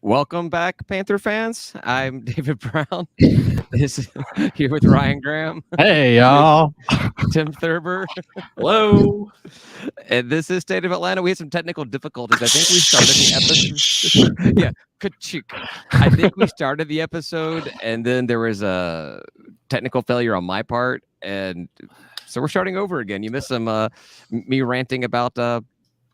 Welcome back, Panther fans. I'm David Brown. This is here with Ryan Graham, Hey, y'all. Tim Thurber, Hello. and this is State of Atlanta. We had some technical difficulties. I think we started the episode. Yeah, ka-chink. I think we started the episode, and then there was a technical failure on my part, and so we're starting over again. You missed some me ranting about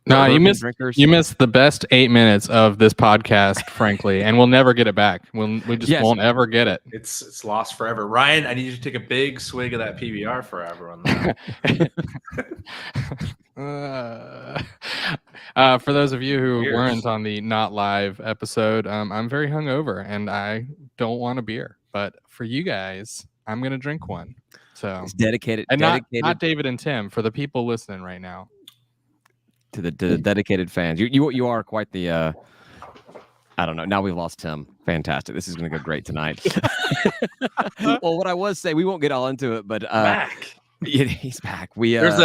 No, you bourbon missed drinkers. you missed the best 8 minutes of this podcast, frankly, and we'll never get it back. We just Yes. won't ever get it. It's lost forever. Ryan, I need you to take a big swig of that PBR for everyone. For those of you who weren't on the not live episode, I'm very hungover and I don't want a beer. But for you guys, I'm gonna drink one. So It's dedicated, and dedicated not David and Tim, for the people listening right now. to the dedicated fans. You are quite the I don't know. Now we've lost Tim. Fantastic. This is going to go great tonight. Well, what I was saying, we won't get all into it, but Back. yeah, he's back. We There's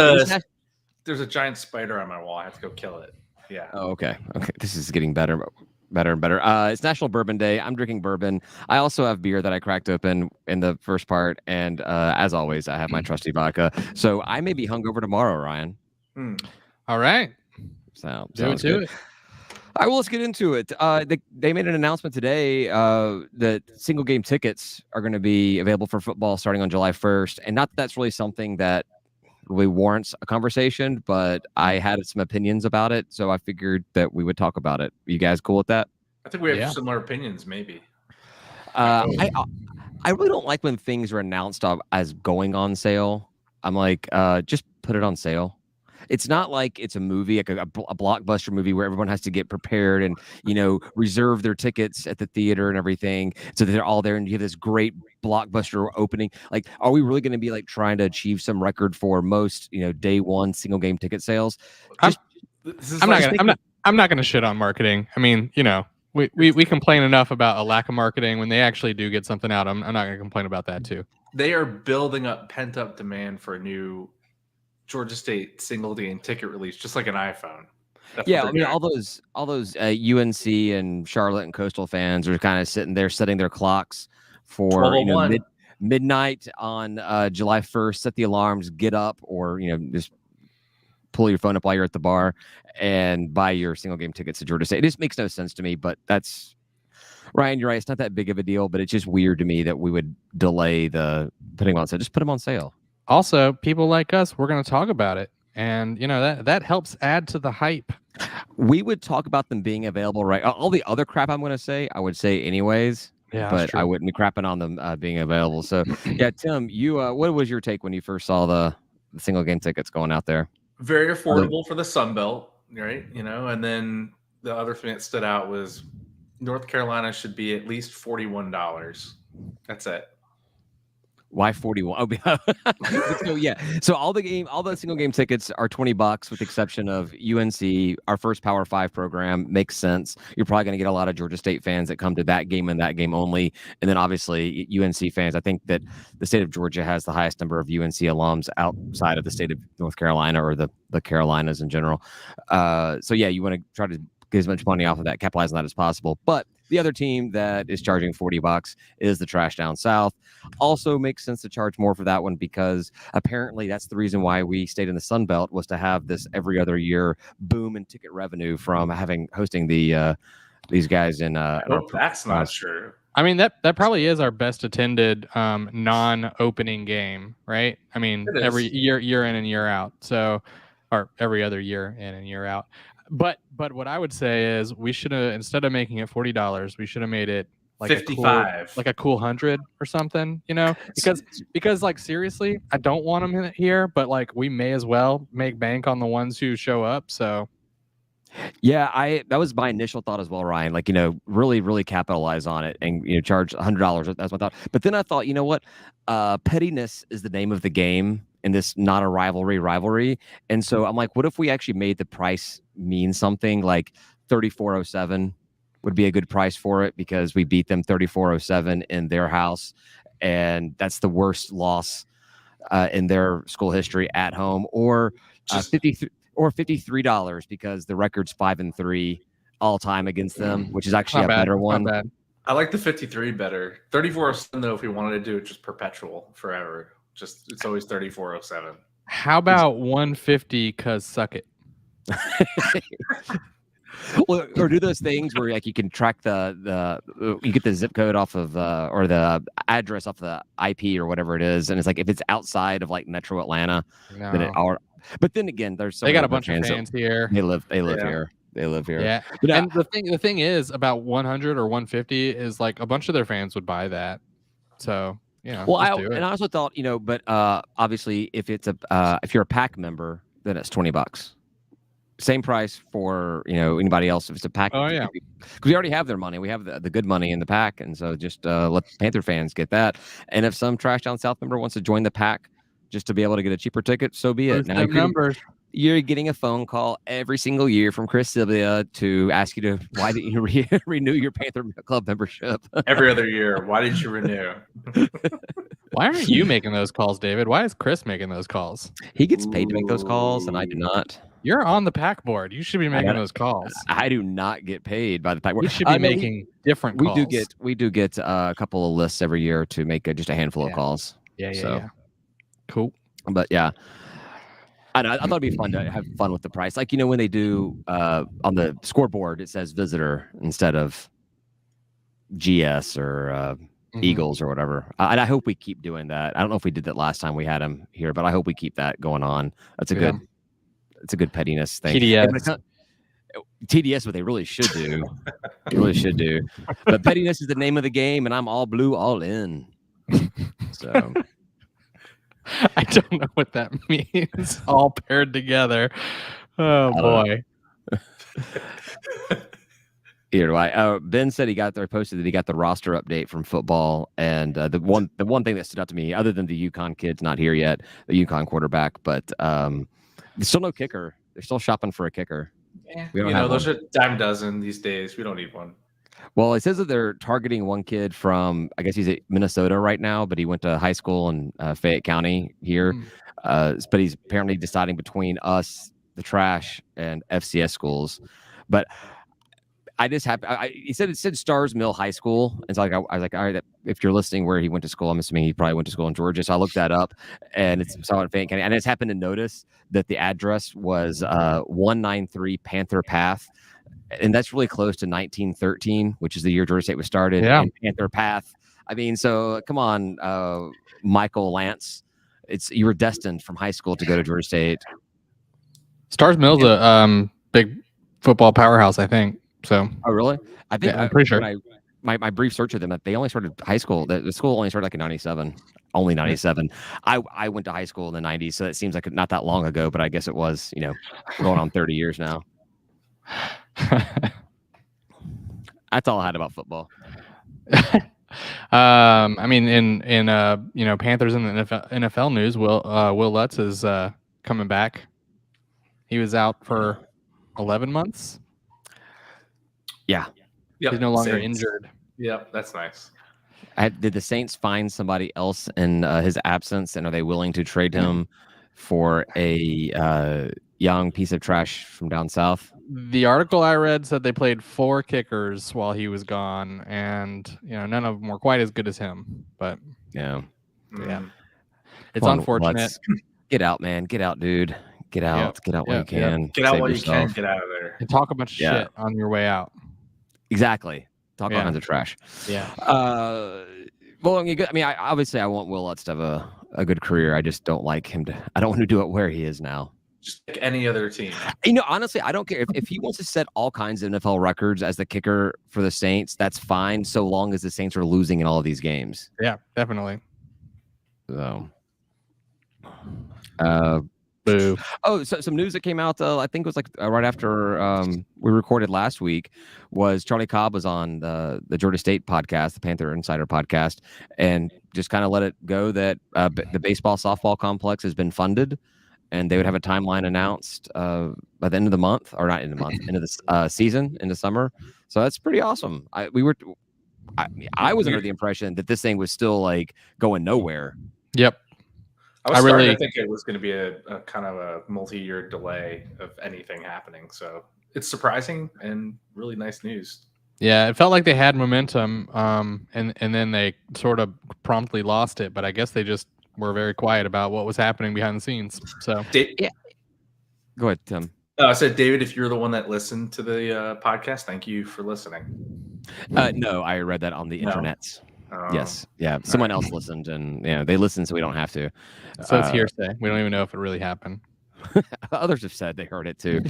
a giant spider on my wall. I have to go kill it. Yeah. Oh, okay. This is getting better and better. It's National Bourbon Day. I'm drinking bourbon. I also have beer that I cracked open in the first part, and as always, I have my trusty vodka. So I may be hungover tomorrow, Ryan. All right. Sounds Do it. good. All right, well, let's get into it. They made an announcement today that single game tickets are going to be available for football starting on July 1st. And not that that's really something that really warrants a conversation, but I had some opinions about it. So I figured that we would talk about it. You guys cool with that? I think we have Yeah. similar opinions, maybe. I really don't like when things are announced as going on sale. I'm like, just put it on sale. It's not like it's a movie, like a blockbuster movie where everyone has to get prepared and, reserve their tickets at the theater and everything. So that they're all there and you have this great blockbuster opening. Like, are we really going to be like trying to achieve some record for most, day one single game ticket sales? I'm not gonna shit on marketing. I mean, we complain enough about a lack of marketing. When they actually do get something out, I'm not gonna complain about that too. They are building up pent up demand for a new Georgia State single game ticket release, just like an iPhone. That's Yeah, what I mean, they're doing. all those UNC and Charlotte and Coastal fans are kind of sitting there setting their clocks for 12:01. midnight on July 1st. Set the alarms, get up, or just pull your phone up while you're at the bar and buy your single game tickets to Georgia State. It just makes no sense to me, but that's Ryan. You're right. It's not that big of a deal, but it's just weird to me that we would delay the putting on sale. Just put them on sale. Also, people like us, we're going to talk about it, and that helps add to the hype. We would talk about them being available, right? All the other crap I'm going to say, I would say anyways. Yeah, but I wouldn't be crapping on them being available. So, yeah, Tim, you what was your take when you first saw the single game tickets going out there? Very affordable for the Sun Belt, right? And then the other thing that stood out was North Carolina should be at least $41. That's it. Why 41? So yeah. So all the single game tickets are $20 with the exception of UNC. Our first Power 5 program makes sense. You're probably going to get a lot of Georgia State fans that come to that game and that game only. And then obviously UNC fans. I think that the state of Georgia has the highest number of UNC alums outside of the state of North Carolina or the Carolinas in general. So yeah, you want to try to get as much money off of that, capitalize on that as possible. But the other team that is charging $40 is the Trash Down South. Also makes sense to charge more for that one because apparently that's the reason why we stayed in the Sun Belt was to have this every other year boom in ticket revenue from hosting these guys in. That's not true. I mean, that probably is our best attended non-opening game, right? I mean, every year in and year out. So, or every other year in and year out. But what I would say is we should have, instead of making it $40, we should have made it like 55, like a cool 100 or something, because like seriously, I don't want them here, but like we may as well make bank on the ones who show up. So yeah, that was my initial thought as well, Ryan. Like, really, really capitalize on it and charge $100. That's my thought. But then I thought, you know what? Pettiness is the name of the game in this not a rivalry. And so I'm like, what if we actually made the price mean something? Like $34.07 would be a good price for it because we beat them $34.07 in their house, and that's the worst loss in their school history at home. Or $53 because the record's 5-3 all time against them, which is actually Not a bad. better Not one. bad. I like the 53 better. 3407 though, if we wanted to do it just perpetual forever, just it's always 3407. How about 150? Cause suck it. Well, or do those things where like you can track you get the zip code off of or the address off the IP or whatever it is, and it's like if it's outside of like Metro Atlanta, then it No. all. But then again, there's so They got many a bunch of that- fans here. They live Yeah. here. They live here. Yeah. But, And the thing is about 100 or 150 is like a bunch of their fans would buy that. So, well, just do it. and I also thought, but obviously if it's if you're a pack member, then it's $20. Same price for anybody else if it's a pack. Oh, yeah. Because we already have their money. We have the good money in the pack, and so just let Panther fans get that. And if some Trash Down South member wants to join the pack just to be able to get a cheaper ticket, so be it. Boost Now them numbers. you're getting a phone call every single year from Chris Sylvia to ask you why didn't you renew your Panther Club membership? Every other year. Why didn't you renew? Why aren't you making those calls, David? Why is Chris making those calls? He gets paid to make those calls, and I do not. You're on the pack board. You should be making those calls. I do not get paid by the pack. You should be making different calls. We do get a couple of lists every year to make just a handful of calls. Yeah. Cool. But yeah, I thought it'd be fun to have fun with the price. Like when they do on the scoreboard, it says visitor instead of GS or Eagles or whatever. And I hope we keep doing that. I don't know if we did that last time we had him here, but I hope we keep that going on. That's a good. It's a good pettiness thing. TDS, what they really should do. But pettiness is the name of the game, and I'm all blue, all in. So I don't know what that means. All paired together. Oh boy. Here do I. Ben said posted that he got the roster update from football, and the one thing that stood out to me, other than the UConn kid's not here yet, the UConn quarterback, but there's still no kicker. They're still shopping for a kicker. Yeah. We don't have those are dime dozen these days. We don't need one. Well, it says that they're targeting one kid from, I guess he's at Minnesota right now, but he went to high school in Fayette County here. But he's apparently deciding between us, the Trash, and FCS schools. But I just have. He said it said Stars Mill High School, and so I was like, all right, if you're listening where he went to school, I'm assuming he probably went to school in Georgia. So I looked that up, and it's saw it in Fayette County, and I just happened to notice that the address was 193 Panther Path, and that's really close to 1913, which is the year Georgia State was started. Yeah, and Panther Path. I mean, so come on, Michael Lance, you were destined from high school to go to Georgia State. Stars Mill's a big football powerhouse, I think. So, oh really? I think I'm pretty sure. My brief search of them, they only started high school. The school only started like in '97, only '97. I went to high school in the '90s, so it seems like not that long ago, but I guess it was, going on 30 years now. That's all I had about football. I mean, in Panthers in the NFL news, Will Lutz is coming back. He was out for 11 months. Yeah. Yep. He's no longer Saints. injured. Yep, that's nice. Did the Saints find somebody else in his absence, and are they willing to trade him for a young piece of trash from down south? The article I read said they played 4 kickers while he was gone, and none of them were quite as good as him. But yeah, it's unfortunate. Get out, man. Get out, dude. Get out. Get out while you can. Get out Save while yourself. you can. Get out of there. And talk a bunch of shit on your way out. Exactly. Talk all kinds of trash. Yeah. Well, I mean, obviously I want Will Lutz to have a good career. I just don't like him I don't want to do it where he is now. Just like any other team. Honestly, I don't care if he wants to set all kinds of NFL records as the kicker for the Saints. That's fine, so long as the Saints are losing in all of these games. Yeah, definitely. So, boo. Oh, so some news that came out. I think it was like right after we recorded last week. Was Charlie Cobb was on the Georgia State podcast, the Panther Insider podcast, and just kind of let it go that the baseball softball complex has been funded, and they would have a timeline announced by the end of the month, or not end of the month, end of the season, in the summer. So that's pretty awesome. I was under the impression that this thing was still like going nowhere. Yep. I was starting to think it was going to be a kind of a multi-year delay of anything happening. So it's surprising and really nice news. Yeah, it felt like they had momentum, and then they sort of promptly lost it. But I guess they just were very quiet about what was happening behind the scenes. So Yeah. Go ahead, Tim. I said, David, if you're the one that listened to the podcast, thank you for listening. No, I read that on the internets. Yes, yeah. Someone else listened, and they listened, so we don't have to. So it's hearsay. We don't even know if it really happened. Others have said they heard it too.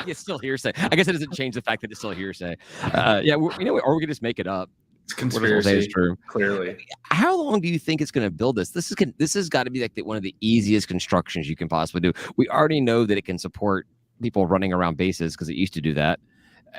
It's still hearsay. I guess it doesn't change the fact that it's still hearsay. Or we can just make it up. It's conspiracy. Is true. Clearly. How long do you think it's going to build this? This has got to be like one of the easiest constructions you can possibly do. We already know that it can support people running around bases because it used to do that.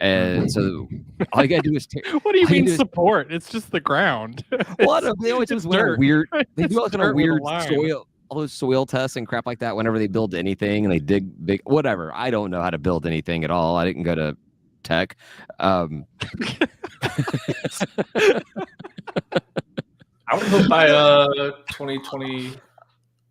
And so all you gotta do is what do you mean support? It's just the ground. Well, they always do weird. They do like a weird soil, all those soil tests and crap like that. Whenever they build anything and they dig big, whatever. I don't know how to build anything at all. I didn't go to tech. I would hope by 2020.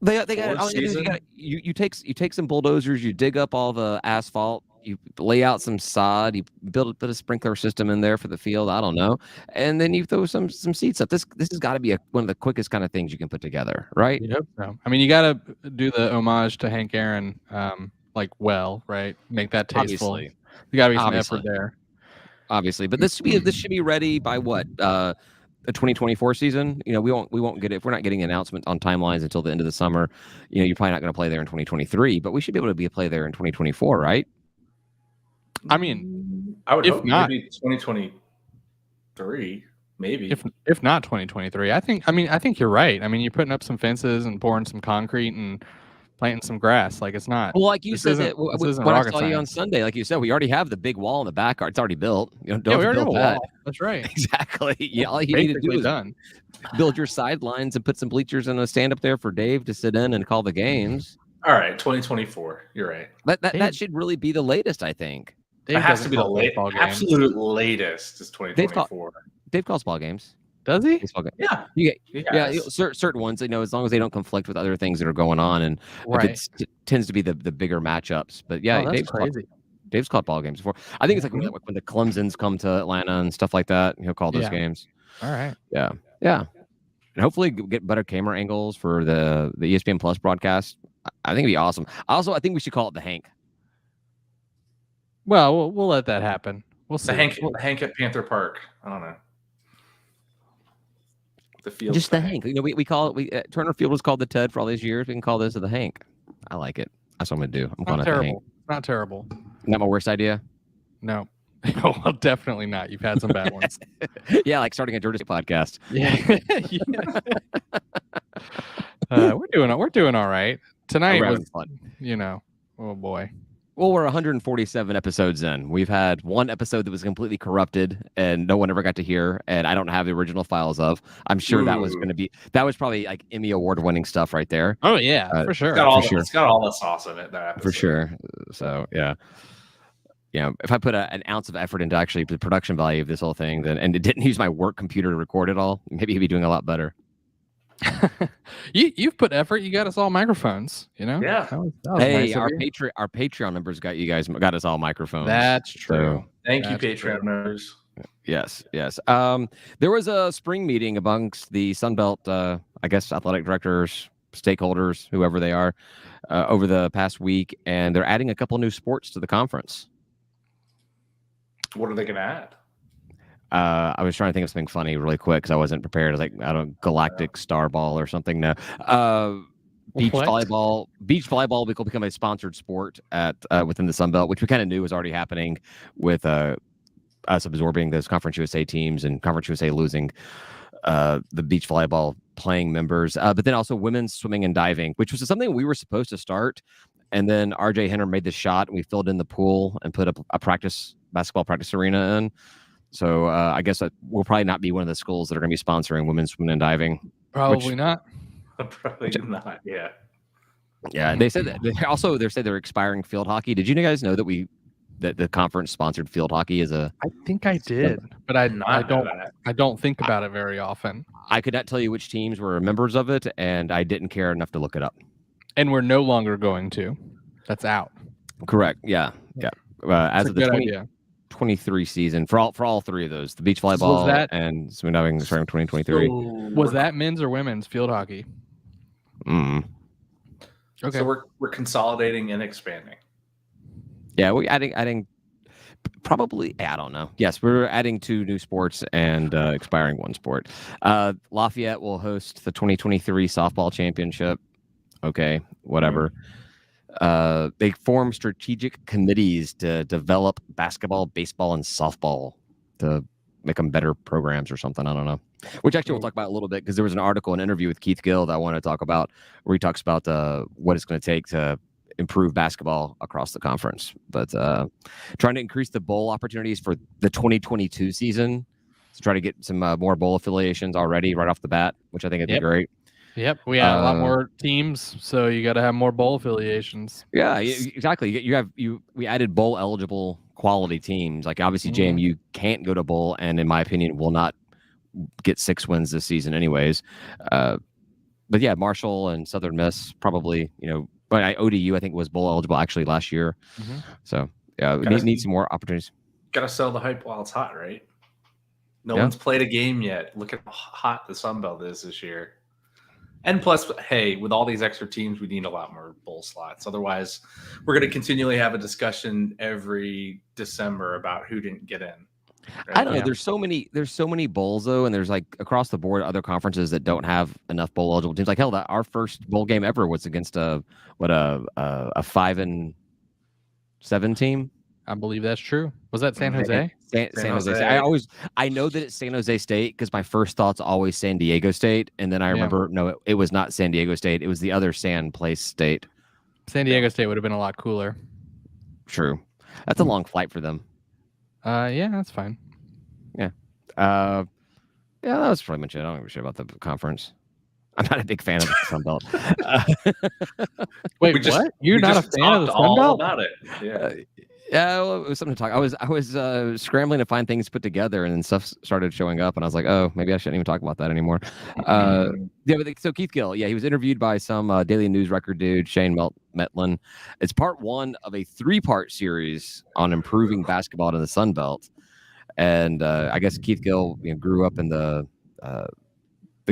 They got you take some bulldozers, you dig up all the asphalt. You lay out some sod, you put a sprinkler system in there for the field. I don't know, and then you throw some seats up. This has got to be one of the quickest kind of things you can put together, right? Yep. So, I mean, you got to do the homage to Hank Aaron, right? Make that tasteful. Obviously. You got to be some effort there. Obviously, but this should be ready by what? The 2024 season. We won't get it if we're not getting an announcement on timelines until the end of the summer. You're probably not going to play there in 2023, but we should be able to play there in 2024, right? I mean, I would hope maybe 2023, maybe. If not 2023, I think you're right. I mean, you're putting up some fences and pouring some concrete and planting some grass. Like it's not. Well, like you said, when I saw you on Sunday, like you said, we already have the big wall in the back. It's already built. We already have a wall. That's right. Exactly. Yeah, all you need to do is build your sidelines and put some bleachers and a stand up there for Dave to sit in and call the games. All right, 2024. You're right. That should really be the latest, I think. It has to be the absolute latest is 2024. Dave calls ball games. Does he? Yeah. Yeah. Certain ones, as long as they don't conflict with other things that are going on, and it tends to be the bigger matchups. But yeah, Dave's called ball games before. I think it's like when the Clemsons come to Atlanta and stuff like that. He'll call those games. All right. Yeah. And hopefully get better camera angles for the ESPN Plus broadcast. I think it'd be awesome. Also, I think we should call it the Hank. Well, we'll let that happen. We'll see. The Hank at Panther Park. I don't know. The field. Just the Hank. We call it. Turner Field was called the Ted for all these years. We can call this the Hank. I like it. That's what I'm gonna do. I'm calling it the Hank. Not terrible. Not my worst idea. No. Well, definitely not. You've had some bad ones. Yeah, like starting a Dirty podcast. Yeah. We're doing all right. Tonight was fun. Oh boy. Well, we're 147 episodes in. We've had one episode that was completely corrupted and no one ever got to hear, and I don't have the original files of. I'm sure that was probably like Emmy Award winning stuff right there. Oh yeah, for sure. It's got all the sauce in it. That episode. For sure. So yeah. If I put an ounce of effort into actually the production value of this whole thing, and it didn't use my work computer to record it all, maybe he'd be doing a lot better. You've put effort. You got us all microphones. Yeah. That was hey, nice our Patreon members got us all microphones. That's true. So, thank you, Patreon members. Yes. There was a spring meeting amongst the Sunbelt, I guess, athletic directors, stakeholders, whoever they are, over the past week, and they're adding a couple new sports to the conference. What are they going to add? I was trying to think of something funny really quick because I wasn't prepared. I was like, I don't know, Galactic Star Ball or something. No. Beach volleyball will become a sponsored sport at within the Sun Belt, which we kind of knew was already happening with us absorbing those Conference USA teams and Conference USA losing the beach volleyball playing members. But then also women's swimming and diving, which was something we were supposed to start. And then RJ Henner made the shot and we filled in the pool and put up a basketball practice arena in. So I guess we'll probably not be one of the schools that are going to be sponsoring women's swimming and diving. Probably not. Probably not. Yeah. Yeah. They said that. They said they're expiring field hockey. Did you guys know that the conference sponsored field hockey as a? I think I did, but I don't think about it very often. I could not tell you which teams were members of it, and I didn't care enough to look it up. And we're no longer going to. That's out. Correct. Yeah. As It's a of the good 2023 season for all three of those, the beach Was volleyball that- and swing diving starting 2023. Was that men's or women's field hockey? Mm. Okay. So we're consolidating and expanding. Yeah, we adding probably, I don't know. Yes, we're adding 2 new sports and expiring 1 sport. Lafayette will host the 2023 softball championship. Okay, whatever. They form strategic committees to develop basketball, baseball, and softball to make them better programs or something. I don't know. Which actually we'll talk about a little bit because there was an article, an interview with Keith Gill that I want to talk about where he talks about what it's going to take to improve basketball across the conference. But trying to increase the bowl opportunities for the 2022 season to try to get some more bowl affiliations already right off the bat, which I think would be great. Yep, we had a lot more teams, so you got to have more bowl affiliations. Yeah, exactly. We added bowl eligible quality teams. Like obviously JMU can't go to bowl, and in my opinion, will not get 6 wins this season, anyways. But yeah, Marshall and Southern Miss probably, but ODU I think was bowl eligible actually last year. So yeah, we need some more opportunities. Got to sell the hype while it's hot, right? No one's played a game yet. Look at how hot the Sun Belt is this year. And plus, hey, with all these extra teams, we need a lot more bowl slots. Otherwise, we're going to continually have a discussion every December about who didn't get in. Right? I don't know. There's so many bowls though, and there's like across the board other conferences that don't have enough bowl eligible teams. Like hell, our first bowl game ever was against a 5-7 team. I believe that's true. Was that San Jose? San Jose. I know that it's San Jose State because my first thought's always San Diego State, and then I remember it was not San Diego State. It was the other San Place State. San Diego State would have been a lot cooler. True. That's a long flight for them. Yeah, that's fine. Yeah. Yeah, that was pretty much it. I don't give a shit about the conference. I'm not a big fan of the Sun Belt. Wait, what? You're not a fan of the Sun Belt? About it. Yeah. Yeah, well, it was something to talk. I was scrambling to find things to put together, and then stuff started showing up, and I was like, oh, maybe I shouldn't even talk about that anymore. So Keith Gill, he was interviewed by some Daily News Record dude, Shane Metlin. It's part 1 of a 3-part series on improving basketball in the Sun Belt, and I guess Keith Gill grew up in the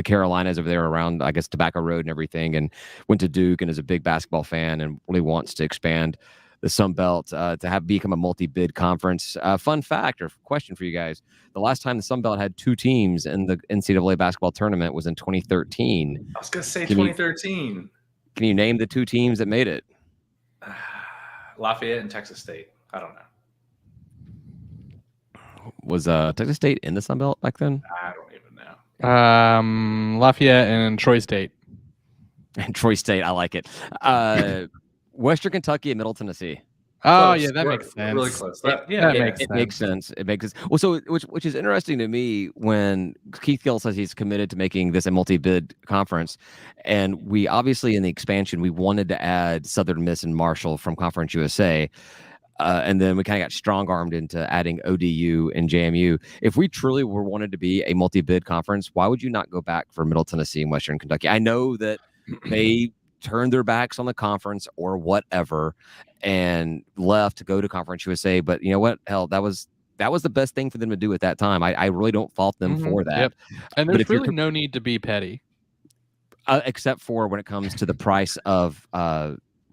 Carolinas over there around, I guess, Tobacco Road and everything, and went to Duke and is a big basketball fan and really wants to expand the Sun Belt to have become a multi-bid conference. Fun fact or question for you guys: the last time the Sun Belt had 2 teams in the NCAA basketball tournament was in 2013. I was gonna say 2013. Can you name the 2 teams that made it? Lafayette and Texas State. I don't know. Was Texas State in the Sun Belt back then? I don't even know. Lafayette and Troy State. And Troy State, I like it. Western Kentucky and Middle Tennessee. Oh, yeah, that makes sense. Really close. It makes sense. It makes sense. Well, so which is interesting to me when Keith Gill says he's committed to making this a multi-bid conference, and we obviously in the expansion we wanted to add Southern Miss and Marshall from Conference USA, and then we kind of got strong-armed into adding ODU and JMU. If we truly wanted to be a multi-bid conference, why would you not go back for Middle Tennessee and Western Kentucky? I know that they turned their backs on the conference or whatever and left to go to Conference USA, but you know what? Hell, that was the best thing for them to do at that time. I really don't fault them for that. Yep. And there's really no need to be petty, except for when it comes to the price of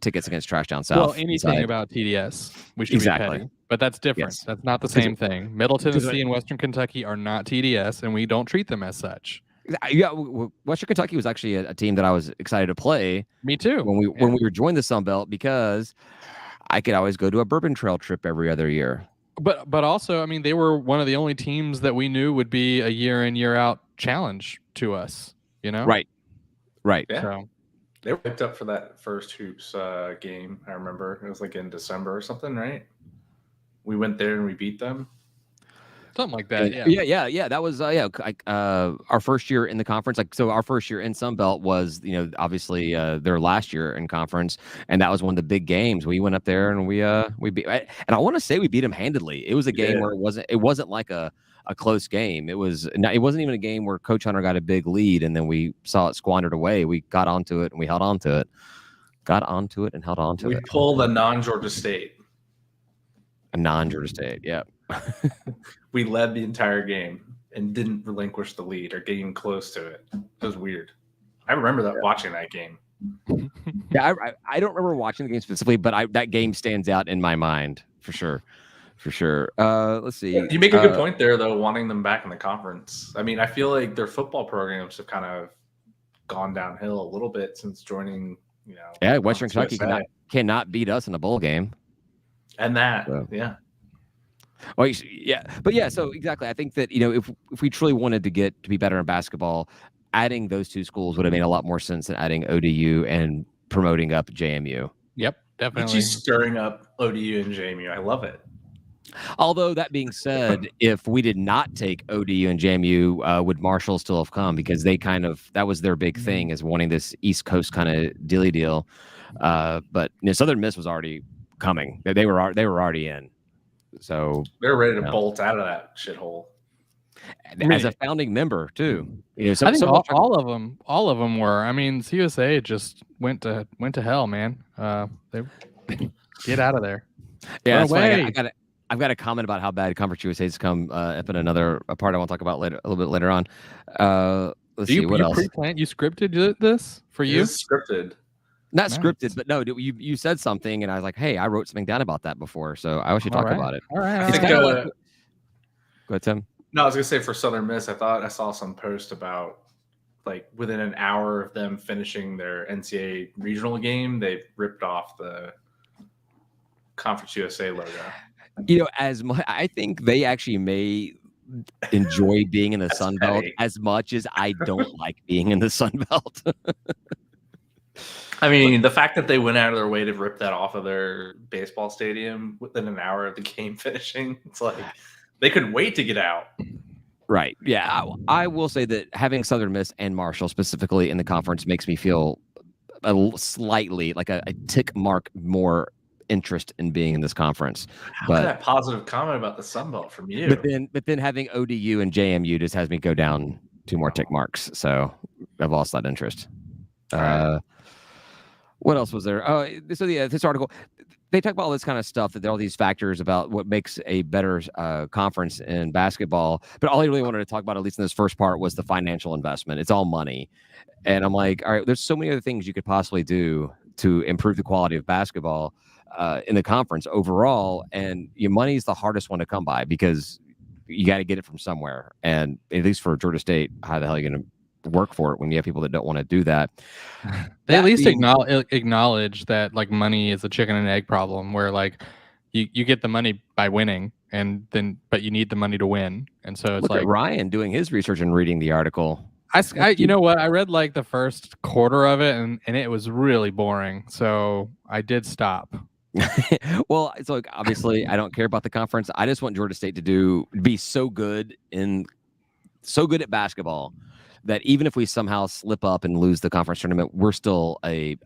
tickets against Trash Down South. Well, anything about TDS, we should be petty, but that's different. Yes. That's not the same thing. Middle Tennessee and Western Kentucky are not TDS, and we don't treat them as such. Yeah, Western Kentucky was actually a team that I was excited to play. Me too. When we were joined the Sun Belt, because I could always go to a Bourbon Trail trip every other year. But also, I mean, they were one of the only teams that we knew would be a year in, year out challenge to us. Right. Yeah. So they were picked up for that first hoops game. I remember it was like in December or something, right? We went there and we beat them. Something like that. Yeah. That was our first year in the conference. So our first year in Sun Belt was obviously their last year in conference, and that was one of the big games. We went up there and we beat, and I want to say we beat them handedly. It was a game where it wasn't like a close game. It wasn't even a game where Coach Hunter got a big lead and then we saw it squandered away. We got onto it and we held on to it. got onto it and held on to We it. pulled a non-Georgia State. A non-Georgia State, yeah. We led the entire game and didn't relinquish the lead or get even close to it. It was weird. I remember that watching that game. Yeah, I don't remember watching the game specifically, but that game stands out in my mind for sure. For sure. Let's see. You make a good point there, though, wanting them back in the conference. I mean, I feel like their football programs have kind of gone downhill a little bit since joining, Yeah, Western Kentucky cannot beat us in a bowl game. And that, So. yeah. Well, yeah, but yeah, so exactly. I think that, if we truly wanted to get to be better in basketball, adding those two schools would have made a lot more sense than adding ODU and promoting up JMU. Yep, definitely. She's stirring up ODU and JMU. I love it. Although that being said, if we did not take ODU and JMU, would Marshall still have come? Because that was their big thing, is wanting this East Coast kind of dilly deal. But Southern Miss was already coming. They were already in. So they're ready to bolt out of that shithole. As a founding member too. I think all of them were. I mean, CUSA just went to hell, man. They get out of there. Yeah, that's why I've got a comment about how bad Conference USA has come up in another part I want to talk about a little bit later on. Let's see what else. You scripted this for you? It's scripted. Not scripted, but no, you said something, and I was like, hey, I wrote something down about that before, so I wish you talk about it. All right. It's kind of like, go ahead, Tim. No, I was gonna say for Southern Miss, I thought I saw some post about like within an hour of them finishing their NCAA regional game, they ripped off the Conference USA logo. I think they actually may enjoy being in the Sun Belt as much as I don't like being in the Sun Belt. I mean, the fact that they went out of their way to rip that off of their baseball stadium within an hour of the game finishing, it's like they couldn't wait to get out. Right. Yeah. I will say that having Southern Miss and Marshall specifically in the conference makes me feel slightly like a tick mark more interest in being in this conference. But that positive comment about the Sun Belt from you. But then having ODU and JMU just has me go down 2 more tick marks. So I've lost that interest. What else was there? So yeah, this article, they talk about all this kind of stuff, that there are all these factors about what makes a better conference in basketball. But all I really wanted to talk about, at least in this first part, was the financial investment. It's all money. And I'm like, all right, there's so many other things you could possibly do to improve the quality of basketball in the conference overall. And your money is the hardest one to come by because you got to get it from somewhere. And at least for Georgia State, how the hell are you going to work for it when you have people that don't want to do that? They at least acknowledge that like money is a chicken and egg problem, where like you get the money by winning, but you need the money to win. And so it's Look at Ryan doing his research and reading the article. You know what? I read like the first quarter of it, and it was really boring. So I did stop. Well, it's like, obviously I don't care about the conference. I just want Georgia State to be so good at basketball that even if we somehow slip up and lose the conference tournament, we're still a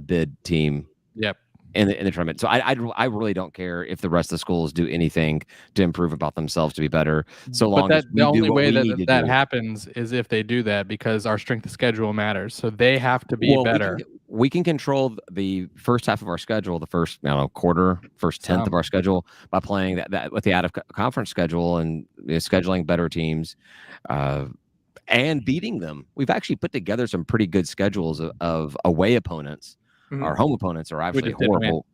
bid team. Yep. In the tournament. So I really don't care if the rest of the schools do anything to improve about themselves to be better. So long as the only way that happens is if they do that, because our strength of schedule matters. So they have to be better. We can control the first half of our schedule, the first quarter, first tenth of our schedule, by playing that with the out of conference schedule and scheduling better teams. And beating them. We've actually put together some pretty good schedules of away opponents. Mm-hmm. Our home opponents are absolutely horrible.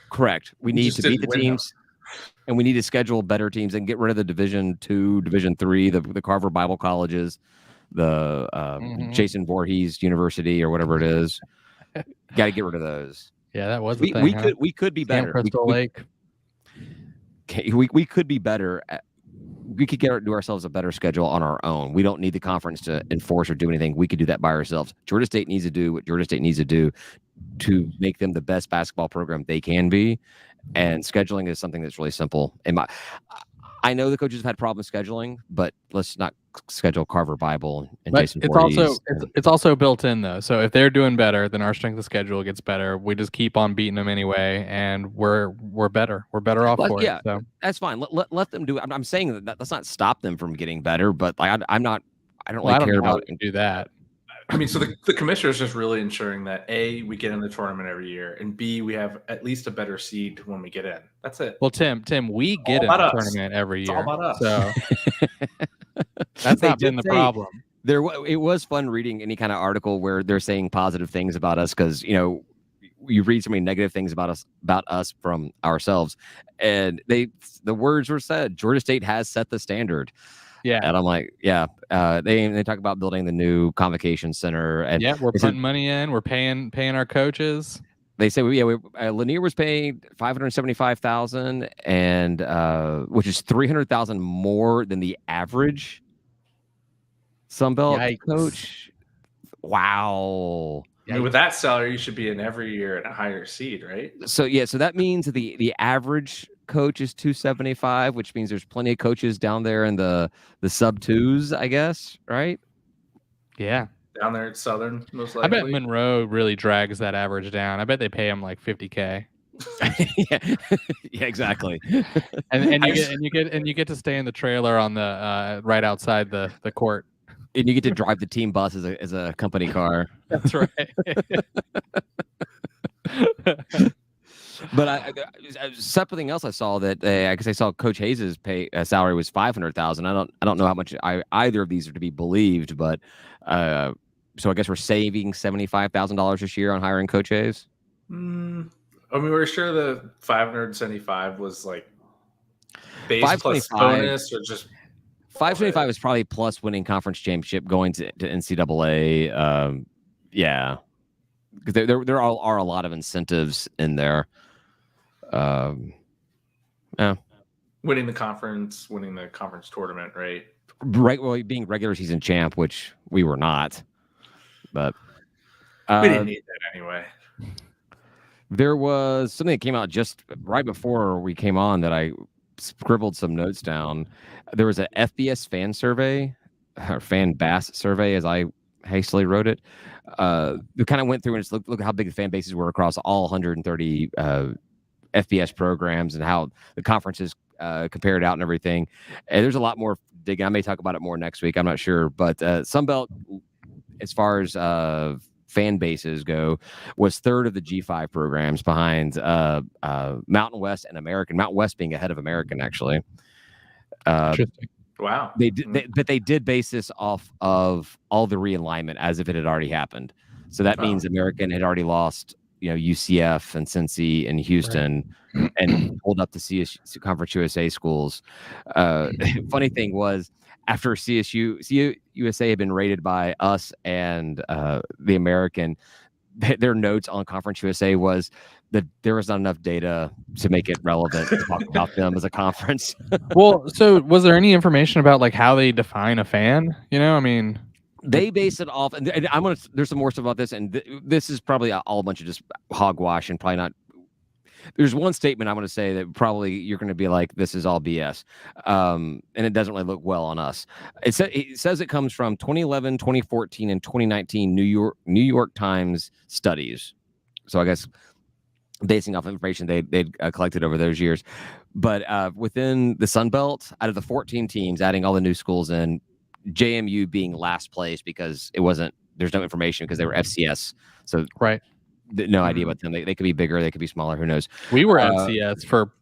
Correct. We need to beat the teams, and we need to schedule better teams and get rid of the Division II, Division III, the Carver Bible Colleges, the Jason Voorhees University or whatever it is. Got to get rid of those. Yeah, that was the thing. We could be better. Crystal Lake. We could be better. We could do ourselves a better schedule on our own. We don't need the conference to enforce or do anything. We could do that by ourselves. Georgia State needs to do what Georgia State needs to do to make them the best basketball program they can be. And scheduling is something that's really simple. I know the coaches have had problems scheduling, but let's not schedule Carver Bible and Jason Voorhees. It's also built in though. So if they're doing better, then our strength of schedule gets better. We just keep on beating them anyway, and we're better. We're better off for it. So that's fine. Let them do it. I'm saying that let's not stop them from getting better, but like I don't care about do that. I mean, so the commissioner is just really ensuring that A, we get in the tournament every year, and B, we have at least a better seed when we get in. That's it. Well, Tim, we get in the tournament every year. It's all about us. So that's not been the problem. It was fun reading any kind of article where they're saying positive things about us, because you read so many negative things about us from ourselves, and the words were said. Georgia State has set the standard. Yeah, and I'm like, yeah. They talk about building the new convocation center, and we're putting money in. We're paying our coaches. They say, Lanier was paying $575,000, and which is $300,000 more than the average Sunbelt coach. Wow. I mean, with that salary, you should be in every year at a higher seed, right? So that means that the average coach is 275, which means there's plenty of coaches down there in the sub twos, I guess, right? Yeah. Down there at Southern, most likely. I bet Monroe really drags that average down. I bet they pay him like $50K. Yeah, exactly. and you get to stay in the trailer on the right outside the court. And you get to drive the team bus as a company car. That's right. But something else I saw that because I saw Coach Hayes' salary was $500,000. I don't know how much either of these are to be believed, but so I guess we're saving $75,000 this year on hiring Coach Hayes. I mean, we're sure the 575 was like base plus bonus, or just 575 is probably plus winning conference championship, going to NCAA. Yeah, because there are a lot of incentives in there. Yeah, winning the conference tournament, right? Right. Well, being regular season champ, which we were not, but we didn't need that anyway. There was something that came out just right before we came on that I scribbled some notes down. There was an FBS fan survey, or fan bass survey, as I hastily wrote it. We kind of went through and just look at how big the fan bases were across all 130 FBS programs and how the conferences compared out and everything. And there's a lot more digging. I may talk about it more next week. I'm not sure, but Sunbelt, as far as fan bases go, was third of the G5 programs, behind Mountain West and American. Mountain West being ahead of American, actually. Interesting. Wow. But they did base this off of all the realignment as if it had already happened. So that means American had already lost, UCF and Cincy and Houston, right, and pulled up the CSU Conference USA schools. Funny thing was, after CSU USA had been rated by us and the American, their notes on Conference USA was that there was not enough data to make it relevant to talk about them as a conference. Well, so was there any information about like how they define a fan? They base it off, and there's some more stuff about this, and this is probably all a bunch of just hogwash and probably not. There's one statement I'm going to say that probably you're going to be like, this is all BS. And it doesn't really look well on us. It says it comes from 2011, 2014, and 2019 New York Times studies. So I guess basing off information they'd collected over those years. But within the Sun Belt, out of the 14 teams, adding all the new schools in, JMU being last place because there's no information because they were FCS. So right. No idea about them. They could be bigger, they could be smaller. Who knows? We were FCS for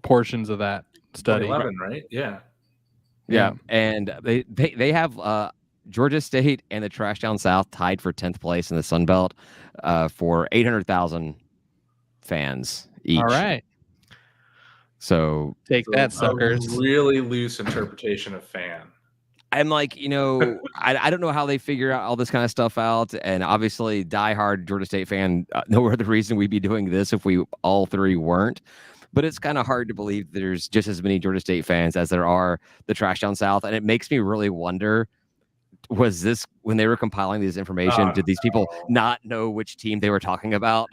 portions of that study. 11, right? Yeah. And they have Georgia State and the Trash Down South tied for 10th place in the Sun Belt for 800,000 fans each. All right. So take that, suckers. A really loose interpretation of fan. I'm like, I don't know how they figure out all this kind of stuff out. And obviously, diehard Georgia State fan, no other reason we'd be doing this if we all three weren't. But it's kind of hard to believe there's just as many Georgia State fans as there are the Trash Down South. And it makes me really wonder, was this, when they were compiling this information, did these people not know which team they were talking about?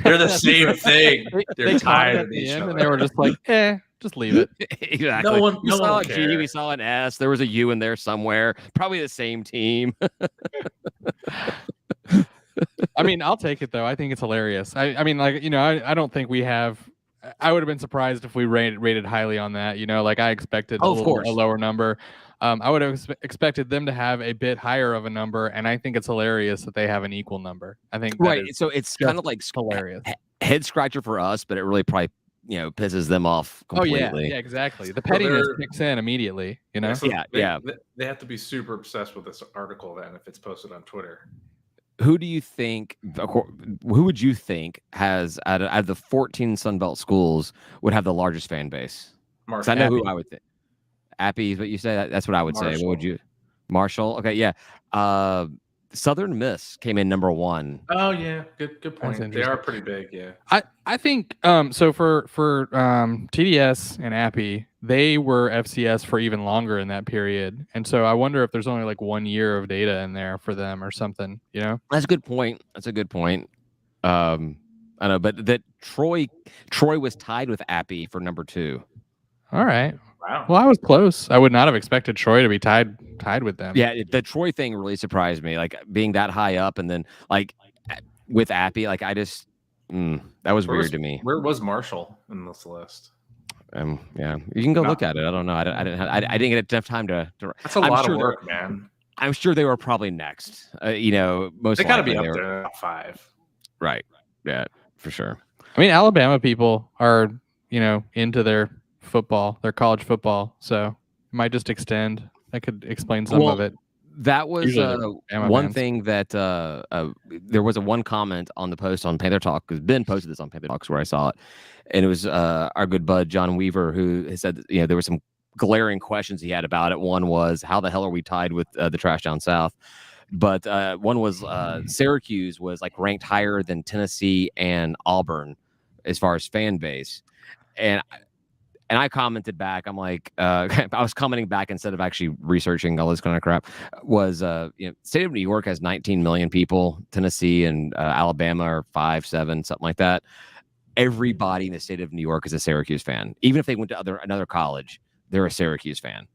They're the same thing. They're tired of each other. And they were just like, just leave it. Exactly. We saw a G, we saw an S. There was a U in there somewhere. Probably the same team. I mean, I'll take it though. I think it's hilarious. I don't think we have. I would have been surprised if we rated highly on that. I expected a lower number. I would have expected them to have a bit higher of a number, and I think it's hilarious that they have an equal number. I think that is So it's kind of like hilarious. Head scratcher for us, but it really probably pisses them off completely. Oh yeah, exactly. The pettiness kicks in immediately. You know. So yeah. They have to be super obsessed with this article then if it's posted on Twitter. Who do you think? Who would you think has out of the 14 Sunbelt schools would have the largest fan base? Marshall. I know who I would think. Appy is what you say. That's what I would say. What would you? Marshall. Okay, yeah. Southern Miss came in number 1. Oh yeah, good point. They are pretty big. Yeah. I think so for TDS and Appy, they were FCS for even longer in that period, and so I wonder if there's only like 1 year of data in there for them or something. You know, that's a good point. I know, but that Troy was tied with Appy for number 2. All right. Wow. Well, I was close. I would not have expected Troy to be tied with them. Yeah, the Troy thing really surprised me. Like being that high up, and then like with Appy, like I just that was weird to me. Where was Marshall in this list? Yeah, you can go look at it. I don't know. I didn't get enough time to. That's a lot of work, man. I'm sure they were probably next. Most they got to be up there top 5. Right. Yeah, for sure. I mean, Alabama people are into their football, their college football, so it might just extend. That could explain some of it. That was one thing that there was one comment on the post on Panther Talk, because Ben posted this on Panther Talks where I saw it, and it was our good bud John Weaver who said there were some glaring questions he had about it. One was, how the hell are we tied with the Trash Down South? But one was Syracuse was like ranked higher than Tennessee and Auburn as far as fan base, and I commented back. I'm like, I was commenting back instead of actually researching all this kind of crap. Was state of New York has 19 million people. Tennessee and Alabama are 5, 7, something like that. Everybody in the state of New York is a Syracuse fan. Even if they went to another college, they're a Syracuse fan.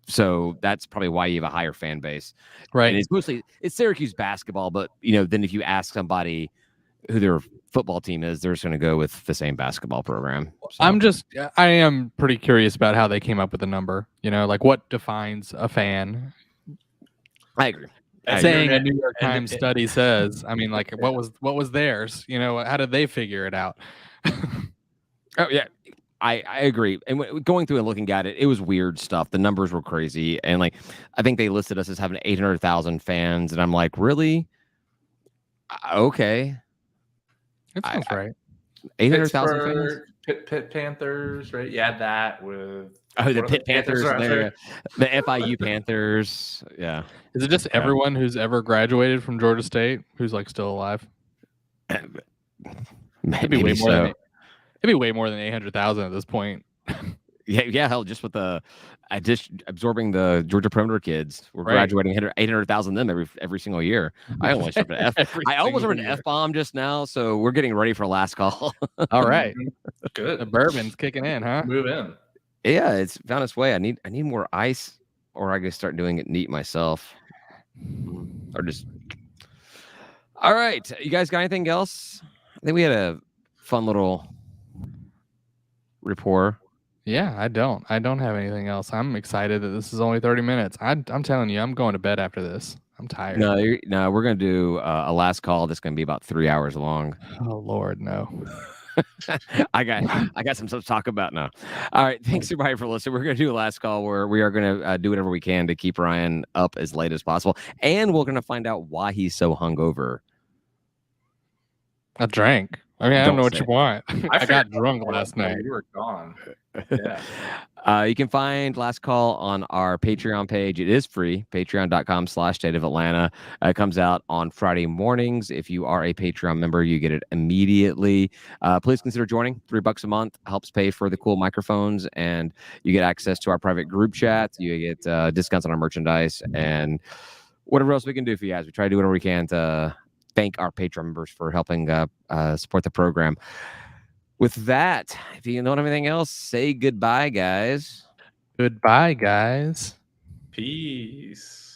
So that's probably why you have a higher fan base, right? And it's Syracuse basketball, but then if you ask somebody who their football team is, they're just going to go with the same basketball program. So. I am pretty curious about how they came up with the number. Like what defines a fan? I agree. Saying a New York Times study says, I mean, like what was theirs? How did they figure it out? Oh yeah. I agree. And going through and looking at it, it was weird stuff. The numbers were crazy. And like, I think they listed us as having 800,000 fans. And I'm like, really? Okay. That sounds right. 800,000 fans? Pitt Panthers, right? You add that with... the Pitt Panthers. The FIU Panthers. Yeah. Is it just everyone who's ever graduated from Georgia State who's like still alive? Maybe way more than It'd be way more than 800,000 at this point. Yeah, hell, just with absorbing the Georgia Perimeter kids, we're graduating 800,000 of them every single year. I almost heard an F-bomb just now, so we're getting ready for last call. All right, good. The bourbon's kicking in, huh? Move in. Yeah, it's found its way. I need more ice, or I can start doing it neat myself, or just. All right, you guys got anything else? I think we had a fun little rapport. Yeah, I don't have anything else. I'm excited that this is only 30 minutes. I'm telling you, I'm going to bed after this. I'm tired. No, we're gonna do a last call that's gonna be about 3 hours long. Oh Lord, no. I got some stuff to talk about now. All right, thanks everybody for listening. We're gonna do a last call where we are gonna do whatever we can to keep Ryan up as late as possible, and we're gonna find out why he's so hungover. I drank. I mean, I don't know what you want. I got drunk last night. You were gone. Yeah. You can find Last Call on our Patreon page. It is free, patreon.com/stateofatlanta. It comes out on Friday mornings. If you are a Patreon member, you get it immediately. Please consider joining. $3 a month helps pay for the cool microphones, and you get access to our private group chat. You get discounts on our merchandise and whatever else we can do for you guys. We try to do whatever we can to thank our Patreon members for helping support the program. With that, if you don't have anything else, say goodbye, guys. Goodbye, guys. Peace.